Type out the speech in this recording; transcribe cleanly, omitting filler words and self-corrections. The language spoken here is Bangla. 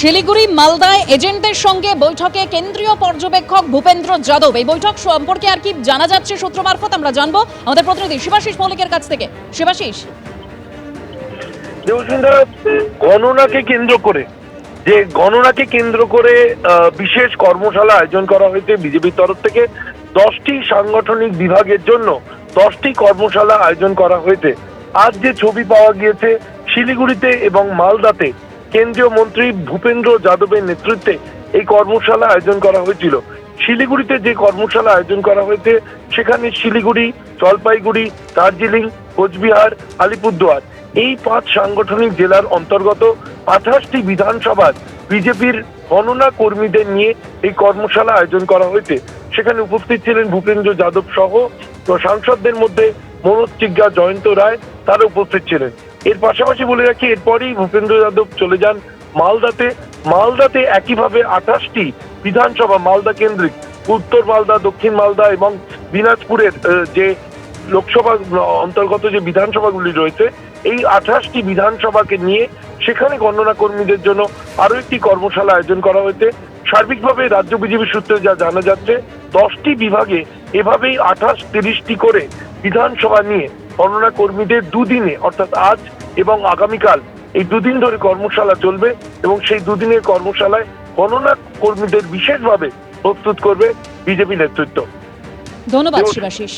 শিলিগুড়ি মালদায় এজেন্টদের সঙ্গে বৈঠকে কেন্দ্রীয় পর্যবেক্ষক ভূপেন্দ্র যাদব। এই বৈঠক সম্পর্কে আর কি জানা যাচ্ছে সূত্র মারফত আমরা জানবো আমাদের প্রতিনিধি শিবাশিস মল্লিকের কাছ থেকে। শিবাশিস, গণনাকে কেন্দ্র করে বিশেষ কর্মশালা আয়োজন করা হয়েছে বিজেপির তরফ থেকে। 10টি সাংগঠনিক বিভাগের জন্য 10টি কর্মশালা আয়োজন করা হয়েছে। আজ যে ছবি পাওয়া গিয়েছে, শিলিগুড়িতে এবং মালদাতে কেন্দ্রীয় মন্ত্রী ভূপেন্দ্র যাদবের নেতৃত্বে এই কর্মশালা আয়োজন করা হয়েছিল। শিলিগুড়িতে যে কর্মশালা আয়োজন করা হয়েছে সেখানে শিলিগুড়ি, জলপাইগুড়ি, দার্জিলিং, কোচবিহার, আলিপুরদুয়ার এই 5 সাংগঠনিক জেলার অন্তর্গত 28টি বিধানসভার বিজেপির গণনা কর্মীদের নিয়ে এই কর্মশালা আয়োজন করা হয়েছে। সেখানে উপস্থিত ছিলেন ভূপেন্দ্র যাদব সহ সাংসদদের মধ্যে মনোজ চিগা, জয়ন্ত রায়, তারা উপস্থিত ছিলেন। এর পাশাপাশি বলে রাখি, এরপরই ভূপেন্দ্র যাদব চলে যান মালদাতে একইভাবে 28টি বিধানসভা মালদা কেন্দ্রিক, উত্তর মালদা, দক্ষিণ মালদা এবং দিনাজপুরের যে লোকসভা অন্তর্গত যে বিধানসভাগুলি রয়েছে, এই 28টি বিধানসভাকে নিয়ে সেখানে গণনা কর্মীদের জন্য আরো একটি কর্মশালা আয়োজন করা হয়েছে। সার্বিকভাবে রাজ্য বিজেপি সূত্রে যা জানা যাচ্ছে, 10টি বিভাগে এভাবেই 28-30টি করে বিধানসভা নিয়ে গণনা কর্মীদের দুদিনে, অর্থাৎ আজ এবং আগামীকাল এই দুদিন ধরে কর্মশালা চলবে এবং সেই দুদিনের কর্মশালায় গণনা কর্মীদের বিশেষভাবে প্রস্তুত করবে বিজেপি নেতৃত্ব। ধন্যবাদ শিবাশিস।